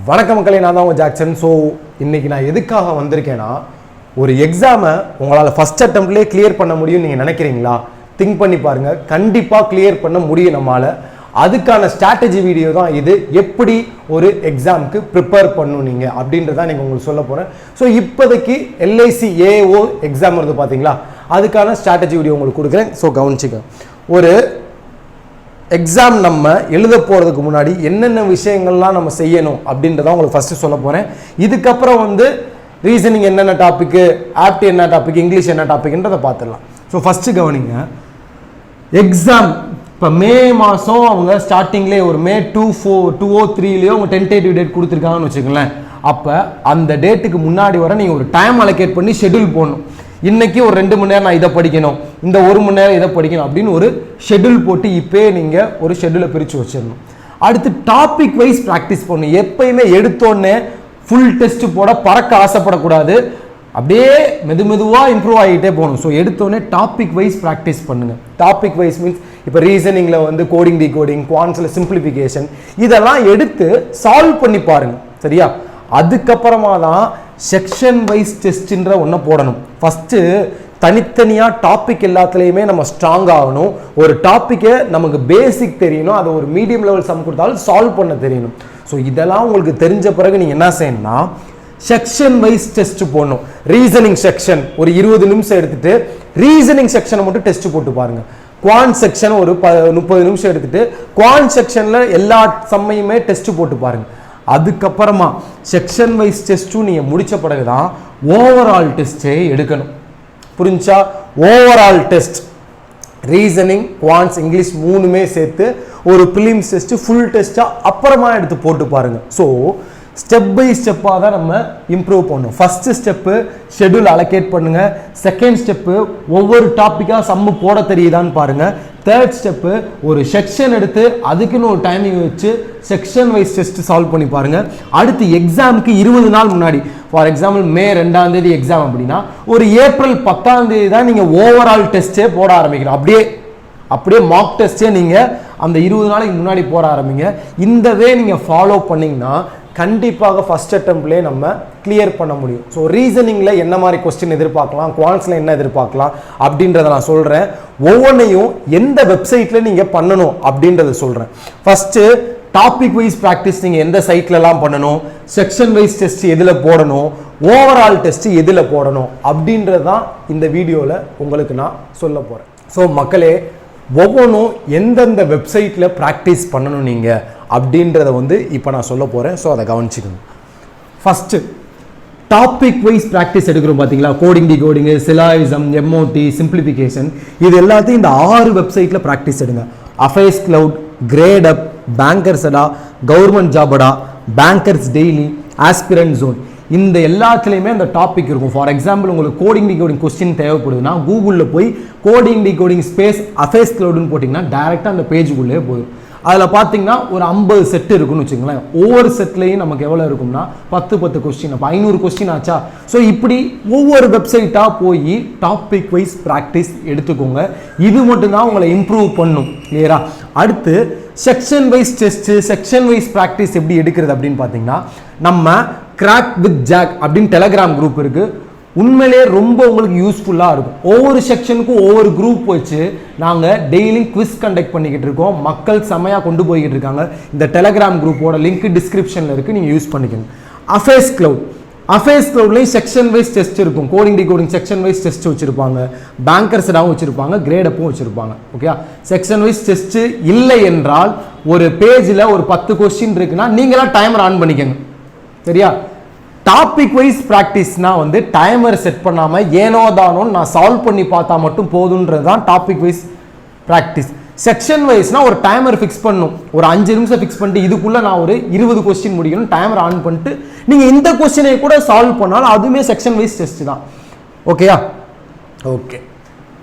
வணக்கம் மக்களே, நான் தான் உங்கள் ஜாக்சன். ஸோ இன்றைக்கி நான் எதுக்காக வந்திருக்கேன்னா, ஒரு எக்ஸாமை உங்களால் ஃபஸ்ட் அட்டெம்ப்ட்லேயே கிளியர் பண்ண முடியும்னு நீங்கள் நினைக்கிறீங்களா? திங்க் பண்ணி பாருங்கள். கண்டிப்பாக கிளியர் பண்ண முடியும் நம்மளால். அதுக்கான ஸ்ட்ராட்டஜி வீடியோ தான் இது. எப்படி ஒரு எக்ஸாமுக்கு ப்ரிப்பேர் பண்ணணும் நீங்கள் அப்படின்றதான் நீங்கள் உங்களுக்கு சொல்ல போகிறேன். ஸோ இப்போதைக்கு LIC AAO எக்ஸாம் வருது பார்த்தீங்களா, அதுக்கான ஸ்ட்ராட்டஜி வீடியோ உங்களுக்கு கொடுக்குறேன். ஸோ கவனிச்சுக்க. ஒரு எக்ஸாம் நம்ம எழுத போகிறதுக்கு முன்னாடி என்னென்ன விஷயங்கள்லாம் நம்ம செய்யணும் அப்படின்றத உங்களுக்கு ஃபஸ்ட்டு சொல்ல போகிறேன். இதுக்கப்புறம் ரீசனிங் என்னென்ன டாப்பிக்கு, ஆப்ட் என்ன டாபிக், இங்கிலீஷ் என்ன டாப்பிக்ன்றதை பார்த்துடலாம். ஸோ ஃபஸ்ட்டு கவனிங்க. எக்ஸாம் இப்போ மே மாதம் அவங்க ஸ்டார்டிங்லேயே ஒரு மே 2023 அவங்க டென்டேட்டிவ் டேட் கொடுத்துருக்காங்கன்னு வச்சுக்கோங்களேன். அப்போ அந்த டேட்டுக்கு முன்னாடி வர நீங்கள் ஒரு டைம் அலோகேட் பண்ணி ஷெட்யூல் போடணும். இன்றைக்கி ஒரு 2 மணி நேரம் நான் இதை படிக்கணும், இந்த 1 மணி நேரம் இதை படிக்கணும் அப்படின்னு ஒரு ஷெட்யூல் போட்டு இப்போயே நீங்கள் ஒரு ஷெட்யூலை பிரித்து வச்சிடணும். அடுத்து டாபிக் வைஸ் ப்ராக்டிஸ் பண்ணணும். எப்பயுமே எடுத்தோடனே ஃபுல் டெஸ்ட் போட பறக்க ஆசைப்படக்கூடாது. அப்படியே மெதுவாக இம்ப்ரூவ் ஆகிட்டே போகணும். ஸோ எடுத்தோடனே டாபிக் வைஸ் ப்ராக்டிஸ் பண்ணுங்கள். டாபிக் வைஸ் மீன்ஸ் இப்போ ரீசனிங்கில் கோடிங் டிகோடிங், குவான்ஸில் சிம்பிளிஃபிகேஷன், இதெல்லாம் எடுத்து சால்வ் பண்ணி பாருங்கள். சரியா? அதுக்கப்புறமா தான் செக்ஷன் வைஸ் டெஸ்ட்ன்ற ஒன்றை போடணும். ஃபஸ்ட்டு தனித்தனியாக டாபிக் எல்லாத்துலேயுமே நம்ம ஸ்ட்ராங் ஆகணும். ஒரு டாப்பிக்கை நமக்கு பேசிக் தெரியணும், அதை ஒரு மீடியம் லெவல் சம் கொடுத்தாலும் சால்வ் பண்ண தெரியணும். ஸோ இதெல்லாம் உங்களுக்கு தெரிஞ்ச பிறகு நீங்கள் என்ன செய்யணும்னா செக்ஷன் வைஸ் டெஸ்ட் போடணும். ரீசனிங் செக்ஷன் ஒரு 20 நிமிஷம் எடுத்துட்டு ரீசனிங் செக்ஷனை மட்டும் டெஸ்ட் போட்டு பாருங்க. குவான் செக்ஷன் ஒரு 30 நிமிஷம் எடுத்துட்டு குவான் செக்ஷனில் எல்லா சம்மையுமே டெஸ்ட் போட்டு பாருங்க. அதுக்கப்புறமா செக்ஷன் வைஸ் டெஸ்ட்டும் நீங்கள் முடித்த பிறகு தான் ஓவரால் டெஸ்ட்டே எடுக்கணும். புரிஞ்சா? Overall test reasoning, quants, English 3மே சேர்த்து ஒரு பிலிம்ஸ் டெஸ்ட் ஃபுல் டெஸ்ட்டாக அப்புறமா எடுத்து போட்டு பாருங்கள். ஸோ ஸ்டெப் பை ஸ்டெப்பாக தான் நம்ம இம்ப்ரூவ் பண்ணணும். ஃபஸ்ட்டு ஸ்டெப்பு ஷெட்யூல் அலோகேட் பண்ணுங்கள். செகண்ட் ஸ்டெப்பு ஒவ்வொரு டாப்பிக்காக சம்மு போட தெரியுதான்னு பாருங்கள். தேர்ட் ஸ்டெப்பு ஒரு செக்ஷன் எடுத்து அதுக்குன்னு ஒரு டைமிங் வச்சு செக்ஷன் வைஸ் டெஸ்ட் சால்வ் பண்ணி பாருங்கள். அடுத்து எக்ஸாமுக்கு 20 நாள் முன்னாடி, ஃபார் எக்ஸாம்பிள் மே 2 எக்ஸாம் அப்படின்னா ஒரு ஏப்ரல் 10 தான் நீங்கள் ஓவரால் டெஸ்ட்டே போட ஆரம்பிக்கணும். அப்படியே மார்க் டெஸ்ட்டே நீங்கள் அந்த 20 நாளைக்கு முன்னாடி போட ஆரம்பிங்க. இந்த வே நீங்கள் ஃபாலோ பண்ணிங்கன்னா கண்டிப்பாக ஃபஸ்ட் அட்டெம்ப்ட்லேயே நம்ம கிளியர் பண்ண முடியும். ஸோ ரீசனிங்கில் என்ன மாதிரி கொஸ்டின் எதிர்பார்க்கலாம், குவான்ஸில் என்ன எதிர்பார்க்கலாம் அப்படின்றத நான் சொல்கிறேன். ஒவ்வொன்றையும் எந்த வெப்சைட்டில் நீங்கள் பண்ணணும் அப்படின்றத சொல்கிறேன். ஃபஸ்ட்டு டாபிக் வைஸ் ப்ராக்டிஸ் நீங்கள் எந்த சைட்லலாம் பண்ணணும், செக்ஷன் வைஸ் டெஸ்ட் எதில் போடணும், ஓவரால் டெஸ்ட் எதில் போடணும் அப்படின்றது தான் இந்த வீடியோவில் உங்களுக்கு நான் சொல்ல போகிறேன். ஸோ மக்களே, ஒவ்வொன்றும் எந்தெந்த வெப்சைட்டில் ப்ராக்டிஸ் பண்ணணும் நீங்கள் அப்படின்றத இப்போ நான் சொல்ல போகிறேன். ஸோ அதை கவனிச்சுக்கணும். ஃபஸ்ட்டு டாபிக் வைஸ் ப்ராக்டிஸ் எடுக்கிறோம் பார்த்தீங்களா, கோடிங் டிகோடிங்கு, சிலாயிசம், MOT, சிம்பிளிஃபிகேஷன், இது எல்லாத்தையும் இந்த 6 வெப்சைட்டில் ப்ராக்டிஸ் எடுங்க. அஃபேர்ஸ் கிளவுட், கிரேட் அப், பேங்கர்ஸ் அடா, கவர்மெண்ட் ஜாப் அடா, பேங்கர்ஸ் டெய்லி, ஆஸ்பிரண்ட் ஜோன், இந்த எல்லாத்துலேயுமே அந்த டாபிக் இருக்கும். ஃபார் எக்ஸாம்பிள் உங்களுக்கு கோடிங் டிகோடிங் கொஸ்டின் தேவைப்படுதுன்னா கூகுளில் போய் கோடிங் டிகோடிங் ஸ்பேஸ் அஃபேர்ஸ் கிளவுட்னு போட்டிங்கன்னா டேரெக்டாக அந்த பேஜுக்குள்ளே போயிடும். அதில் பார்த்தீங்கன்னா ஒரு 50 செட்டு இருக்குன்னு வச்சுங்களேன். ஒவ்வொரு செட்லேயும் நமக்கு எவ்வளோ இருக்கும்னா 10 கொஸ்டின், அப்போ 500 கொஸ்டின் ஆச்சா. ஸோ இப்படி ஒவ்வொரு வெப்சைட்டாக போய் டாபிக் வைஸ் ப்ராக்டிஸ் எடுத்துக்கோங்க. இது மட்டும்தான் உங்களை இம்ப்ரூவ் பண்ணும். கிளியரா? அடுத்து section wise test, section wise practice எப்படி எடுக்கிறது அப்படின்னு பார்த்தீங்கன்னா, நம்ம கிராக் வித் ஜாக் அப்படின்னு டெலகிராம் குரூப் இருக்குது. உண்மையிலே ரொம்ப உங்களுக்கு யூஸ்ஃபுல்லாக இருக்கும். ஒவ்வொரு செக்ஷனுக்கும் ஒவ்வொரு குரூப் வச்சு நாங்கள் டெய்லி குவிஸ் கண்டக்ட் பண்ணிக்கிட்டு இருக்கோம். மக்கள் செமையாக கொண்டு போய்கிட்டு இருக்காங்க. இந்த டெலகிராம் குரூப்போட லிங்க் டிஸ்கிரிப்ஷனில் இருக்குது, நீங்கள் யூஸ் பண்ணிக்கோங்க. அஃபேர்ஸ் கிளவுட்லேயும் செக்ஷன் வைஸ் டெஸ்ட் இருக்கும். Coding decoding section wise test வச்சுருப்பாங்க, பேங்கர்ஸ்டாகவும் வச்சுருப்பாங்க, கிரேடப்பும் வச்சுருப்பாங்க. ஓகே, செக்ஷன் வைஸ் டெஸ்ட்டு இல்லை என்றால் ஒரு பேஜில் ஒரு 10 கொஸ்டின் இருக்குன்னா நீங்களாம் டைமர் ஆன் பண்ணிக்கோங்க. சரியா? டாபிக் வைஸ் ப்ராக்டிஸ்னா டைமர் செட் பண்ணாமல் ஏனோ தானோ நான் சால்வ் பண்ணி பார்த்தா மட்டும் போதுன்றது தான் டாபிக் வைஸ் ப்ராக்டிஸ். செக்ஷன் வைஸ்னா ஒரு டைமர் ஃபிக்ஸ் பண்ணணும். ஒரு 5 நிமிஷம் ஃபிக்ஸ் பண்ணிட்டு இதுக்குள்ளே நான் ஒரு 20 கொஸ்டின் முடிக்கணும், டைமர் ஆன் பண்ணிட்டு நீங்கள் இந்த கொஸ்டினை கூட சால்வ் பண்ணாலும் அதுவுமே செக்ஷன் வைஸ் டெஸ்ட் தான். ஓகேயா? ஓகே.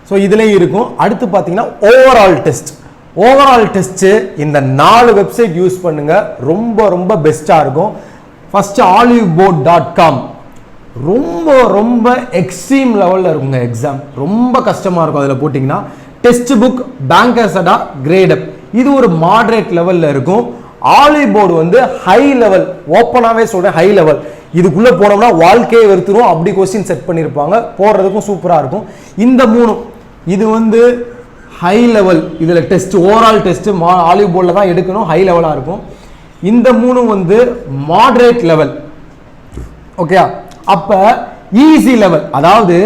ஸோ இதுலேயும் இருக்கும். அடுத்து பார்த்தீங்கன்னா ஓவரால் டெஸ்ட்டு இந்த 4 வெப்சைட் யூஸ் பண்ணுங்கள். ரொம்ப பெஸ்ட்டாக இருக்கும். ஃபஸ்ட்டு oliveboard.com ரொம்ப எக்ஸ்ட்ரீம் லெவலில் இருக்குங்க. எக்ஸாம் ரொம்ப கஷ்டமாக இருக்கும். அதில் போட்டிங்கன்னா டெஸ்ட் புக், பேங்கர்ஸ் அடா, கிரேட் அப், இது ஒரு மாடரேட் லெவலில் இருக்கும். ஆலிவ் போர்டு வந்து ஹை லெவல், ஓப்பனாகவே சொல்கிறேன் ஹை லெவல். இதுக்குள்ளே போனோம்னா வாழ்க்கையை வெறுத்துரும், அப்படி கொஸ்டின் செட் பண்ணியிருப்பாங்க, போடுறதுக்கும் சூப்பராக இருக்கும். இந்த 3 இது வந்து ஹை லெவல், இதில் டெஸ்ட் ஓவரால் டெஸ்ட் ஆலிவ் போர்டில் தான் எடுக்கணும், ஹை லெவலாக இருக்கும். இந்த 3 வந்து மாடரேட் லெவல். ஓகே, அப்போ ஈஸி லெவல், அதாவது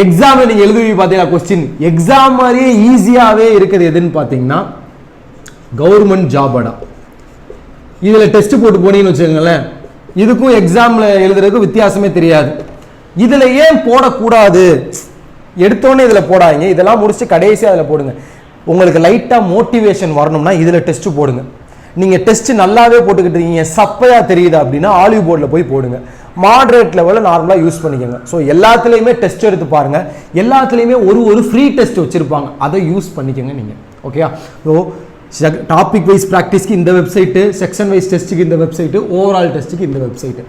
எக்ஸாம் நீங்கள் எழுதுவீங்க பார்த்தீங்களா, கொஸ்டின் எக்ஸாம் மாதிரியே ஈஸியாகவே இருக்குது எதுன்னு பார்த்தீங்கன்னா கவர்மெண்ட் ஜாபடா. இதில் டெஸ்ட் போட்டு போனீங்கன்னு வச்சுக்கோங்களேன், இதுக்கும் எக்ஸாமில் எழுதுறதுக்கும் வித்தியாசமே தெரியாது. இதில் ஏன் போடக்கூடாது, எடுத்தோடனே இதில் போடாதீங்க, இதெல்லாம் முடிச்சு கடைசியாக அதில் போடுங்க. உங்களுக்கு லைட்டாக மோட்டிவேஷன் வரணும்னா இதில் டெஸ்ட் போடுங்க. நீங்கள் டெஸ்ட் நல்லாவே போட்டுக்கிட்டு இருக்கீங்க, சப்பையாக தெரியுது அப்படின்னா ஆலிவ் போர்டில் போய் போடுங்க. மாடரேட் லெவலில் நார்மலாக யூஸ் பண்ணிக்கோங்க. ஸோ எல்லாத்துலேயுமே டெஸ்ட் எடுத்து பாருங்கள், எல்லாத்துலேயுமே ஒரு ஃப்ரீ டெஸ்ட் வச்சுருப்பாங்க, அதை யூஸ் பண்ணிக்கோங்க நீங்கள். ஓகேயா? ஸோ டாபிக் வைஸ் ப்ராக்டிஸ்க்கு இந்த வெப்சைட்டு, செக்ஷன் வைஸ் டெஸ்ட்டுக்கு இந்த வெப்சைட்டு, ஓவரால் டெஸ்ட்டுக்கு இந்த வெப்சைட்டு.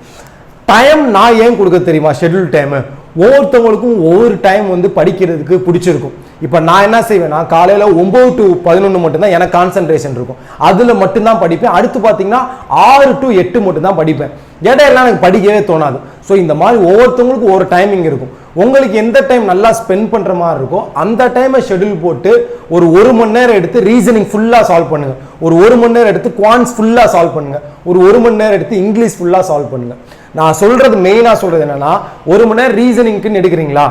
டைம் நான் ஏன் கொடுக்க தெரியுமா, ஷெட்யூல் டைமு ஒவ்வொருத்தவங்களுக்கும் ஒவ்வொரு டைம் வந்து படிக்கிறதுக்கு பிடிச்சிருக்கும். இப்போ நான் என்ன செய்வேன், நான் காலையில் 9 to 11 மட்டும்தான் எனக்கு கான்சன்ட்ரேஷன் இருக்கும், அதில் மட்டும்தான் படிப்பேன். அடுத்து பார்த்தீங்கன்னா 6 to 8 மட்டும்தான் படிப்பேன், இடையெல்லாம் எனக்கு படிக்கவே தோணாது. ஸோ இந்த மாதிரி ஒவ்வொருத்தவங்களுக்கும் ஒவ்வொரு டைமிங் இருக்கும். உங்களுக்கு எந்த டைம் நல்லா ஸ்பெண்ட் பண்ணுற மாதிரி இருக்கோ அந்த டைமை ஷெட்யூல் போட்டு ஒரு 1 மணி நேரம் எடுத்து ரீசனிங் ஃபுல்லாக சால்வ் பண்ணுங்கள், ஒரு 1 மணி நேரம் எடுத்து குவான்ஸ் ஃபுல்லாக சால்வ் பண்ணுங்கள், ஒரு 1 மணி நேரம் எடுத்து இங்கிலீஷ் ஃபுல்லாக சால்வ் பண்ணுங்கள். நான் சொல்கிறது மெயினாக சொல்கிறது என்னென்னா, 1 மணி நேரம் ரீசனிங்க்குன்னு எடுக்கிறீங்களா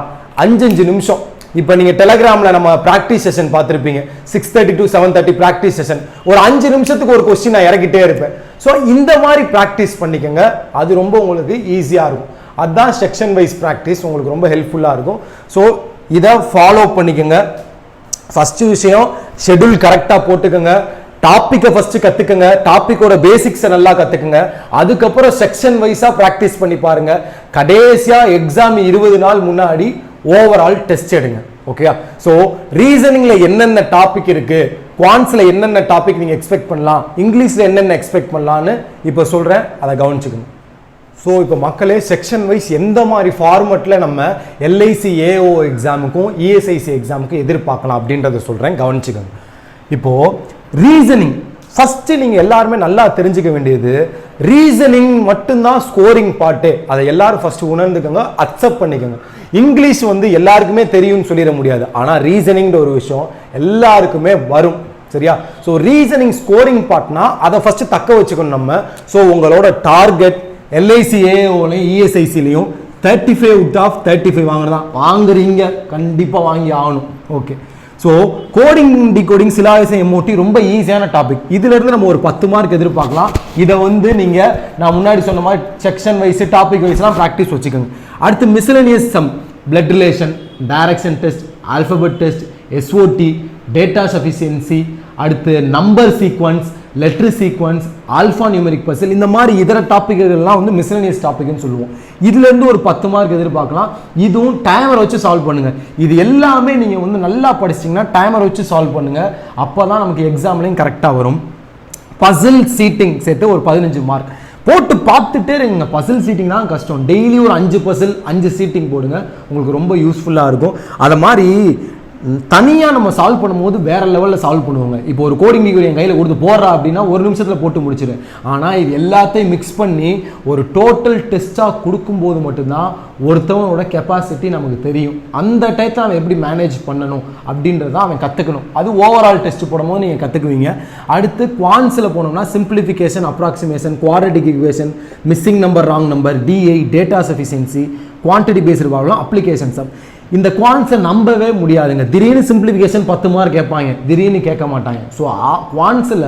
5 நிமிஷம். இப்போ நீங்கள் டெலகிராமில் நம்ம ப்ராக்டிஸ் செஷன் பார்த்துருப்பீங்க, 6:30 to 7:30 ப்ராக்டிஸ் செஷன், ஒரு 5 நிமிஷத்துக்கு ஒரு கொஸ்டின் நான் இறக்கிட்டே இருப்பேன். ஸோ இந்த மாதிரி ப்ராக்டிஸ் பண்ணிக்கோங்க, அது ரொம்ப உங்களுக்கு ஈஸியாக இருக்கும். அதுதான் செக்ஷன் வைஸ் ப்ராக்டிஸ் உங்களுக்கு ரொம்ப ஹெல்ப்ஃபுல்லாக இருக்கும். ஸோ இதை ஃபாலோ பண்ணிக்கோங்க. ஃபஸ்ட்டு விஷயம் ஷெட்யூல் கரெக்டாக போட்டுக்கோங்க, டாப்பிக்கை ஃபஸ்ட்டு கற்றுக்குங்க, டாப்பிக்கோட பேசிக்ஸை நல்லா கற்றுக்குங்க, அதுக்கப்புறம் செக்ஷன் வைஸாக ப்ராக்டிஸ் பண்ணி பாருங்கள். கடைசியாக எக்ஸாம் 20 நாள் முன்னாடி ஓவரால் டெஸ்ட் எடுங்க. ஓகே, ஸோ ரீசனிங்கில் என்னென்ன டாபிக் இருக்குது, குவான்ஸில் என்னென்ன டாபிக் நீங்கள் எக்ஸ்பெக்ட் பண்ணலாம், இங்கிலீஷில் என்னென்ன எக்ஸ்பெக்ட் பண்ணலான்னு இப்போ சொல்கிறேன், அதை கவனிச்சுக்கணும். ஸோ இப்போ மக்களே செக்ஷன் வைஸ் எந்த மாதிரி ஃபார்மெட்டில் நம்ம LIC AAO எக்ஸாமுக்கும் ESIC எக்ஸாமுக்கும் எதிர்பார்க்கலாம் அப்படின்றத சொல்கிறேன், கவனிச்சுக்கோங்க. இப்போது ரீசனிங் ஃபஸ்ட்டு நீங்கள் எல்லாருமே நல்லா தெரிஞ்சுக்க வேண்டியது, ரீசனிங் மட்டும்தான் ஸ்கோரிங் பார்ட்டு, அதை எல்லாரும் ஃபஸ்ட்டு உணர்ந்துக்கோங்க, அக்செப்ட் பண்ணிக்கோங்க. இங்கிலீஷ் வந்து எல்லாருக்குமே தெரியும்னு சொல்லிட முடியாது, ஆனால் ரீசனிங்கிற ஒரு விஷயம் எல்லாருக்குமே வரும், சரியா? ஸோ ரீசனிங் ஸ்கோரிங் பார்ட்னா அதை ஃபஸ்ட்டு தக்க வச்சுக்கணும் நம்ம. ஸோ உங்களோட டார்கெட் LIC AAOலையும் ESICலையும் 35 out of 35 வாங்குறதான், வாங்குறீங்க கண்டிப்பாக வாங்கி ஆகணும். Okay, so coding decoding syllabus MOT ரொம்ப ஈஸியான டாபிக், இதிலிருந்து நம்ம ஒரு 10 மார்க் எதிர்பார்க்கலாம். இதை வந்து நீங்கள் நான் முன்னாடி சொன்ன மாதிரி செக்ஷன் வைஸ் டாபிக் வைஸ்லாம் ப்ராக்டிஸ் வச்சுக்கோங்க. அடுத்து miscellaneous sum, blood relation, direction test, alphabet test, SOT, data sufficiency, அடுத்து number sequence, letter sequence, alpha numeric puzzle, இந்த மாதிரி இதர டாப்பிக்கெல்லாம் வந்து மிஸ்லனியஸ் டாபிக்னு சொல்லுவோம். இதுலேருந்து ஒரு 10 மார்க் எதிர்பார்க்கலாம். இதுவும் டைமரை வச்சு சால்வ் பண்ணுங்கள். இது எல்லாமே நீங்கள் வந்து நல்லா படிச்சிட்டிங்கன்னா டைமரை வச்சு சால்வ் பண்ணுங்கள், அப்போ தான் நமக்கு எக்ஸாம்லேயும் கரெக்டாக வரும். பசில் சீட்டிங் சேர்த்து ஒரு 15 மார்க் போட்டு பார்த்துட்டே இருங்க. பசில் சீட்டிங் தான் கஷ்டம், டெய்லி ஒரு 5 பசில் 5 சீட்டிங் போடுங்க, உங்களுக்கு ரொம்ப யூஸ்ஃபுல்லாக இருக்கும். அதை மாதிரி தனியாக நம்ம சால்வ் பண்ணும்போது வேறு லெவலில் சால்வ் பண்ணுவாங்க. இப்போ ஒரு கோடிங் டிகிரி என் கையில் கொடுத்து போடுறா அப்படின்னா 1 நிமிஷத்தில் போட்டு முடிச்சிடும். ஆனால் இது எல்லாத்தையும் மிக்ஸ் பண்ணி ஒரு டோட்டல் டெஸ்ட்டாக கொடுக்கும்போது மட்டும்தான் ஒருத்தவனோட கெப்பாசிட்டி நமக்கு தெரியும். அந்த டைத்தில் அவன் எப்படி மேனேஜ் பண்ணணும் அப்படின்றத அவன் கற்றுக்கணும். அது ஓவரால் டெஸ்ட் போடும்போது நீங்கள் கற்றுக்குவீங்க. அடுத்து குவான்ஸில் போனோம்னா simplification, approximation, quadratic equation, missing number, wrong number, DI, data sufficiency, quantity based problem, application sum. இந்த குவான்ஸை நம்பவே முடியாதுங்க. திடீர்னு சிம்பிளிஃபிகேஷன் 10 மார்க் கேட்பாங்க, திடீர்னு கேட்க மாட்டாங்க. ஸோ குவான்ஸில்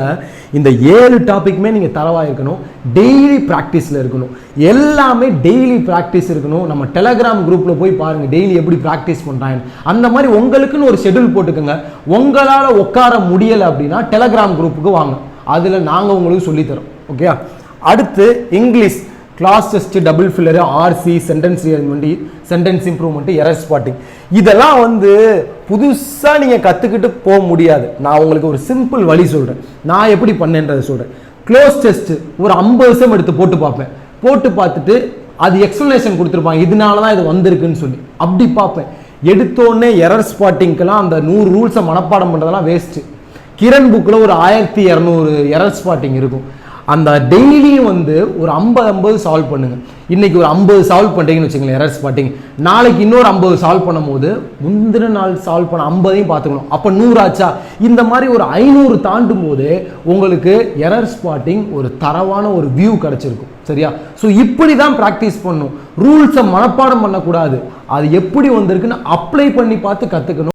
இந்த 7 டாபிக்குமே நீங்கள் தரவாக இருக்கணும், டெய்லி ப்ராக்டிஸில் இருக்கணும், எல்லாமே டெய்லி ப்ராக்டிஸ் இருக்கணும். நம்ம டெலகிராம் குரூப்பில் போய் பாருங்கள் டெய்லி எப்படி ப்ராக்டிஸ் பண்ணுறாங்க. அந்த மாதிரி உங்களுக்குன்னு ஒரு ஷெட்யூல் போட்டுக்கோங்க. உங்களால் உட்கார முடியலை அப்படின்னா டெலகிராம் குரூப்புக்கு வாங்க, அதில் நாங்கள் உங்களுக்கு சொல்லித்தரோம். ஓகே, அடுத்து English class test, double filler, RC, sentence rearrangement, sentence improvement, error spotting, இதெல்லாம் வந்து புதுசாக நீங்கள் கற்றுக்கிட்டு போக முடியாது. நான் உங்களுக்கு ஒரு சிம்பிள் வழி சொல்கிறேன், நான் எப்படி பண்ணேன்றதை சொல்கிறேன். க்ளோஸ் டெஸ்ட்டு ஒரு 50 நிமிஷம் எடுத்து போட்டு பார்ப்பேன், போட்டு பார்த்துட்டு அது எக்ஸ்ப்ளனேஷன் கொடுத்துருப்பாங்க, இதனால தான் இது வந்திருக்குன்னு சொல்லி அப்படி பார்ப்பேன். எடுத்தோடனே எரர் ஸ்பாட்டிங்க்கெல்லாம் அந்த 100 ரூல்ஸை மனப்பாடம் பண்ணுறதெல்லாம் வேஸ்ட்டு. கிரண் புக்கில் ஒரு 1200 எரர் ஸ்பாட்டிங் இருக்கும், அந்த டெய்லியும் வந்து ஒரு 50 சால்வ் பண்ணுங்க. இன்னைக்கு ஒரு 50 சால்வ் பண்ணுறீங்கன்னு வச்சுங்களேன் எரர் ஸ்பாட்டிங், நாளைக்கு இன்னொரு 50 சால்வ் பண்ணும்போது முந்தின நாள் சால்வ் பண்ண 50ஐயும் பார்த்துக்கணும். அப்போ 100 ஆச்சா? இந்த மாதிரி ஒரு 500 தாண்டும் போது உங்களுக்கு எரர் ஸ்பாட்டிங் ஒரு தரவான ஒரு வியூ கிடைச்சிருக்கும். சரியா? ஸோ இப்படி தான் ப்ராக்டிஸ் பண்ணும். ரூல்ஸை மனப்பாடம் பண்ணக்கூடாது, அது எப்படி வந்திருக்குன்னு அப்ளை பண்ணி பார்த்து கற்றுக்கணும்.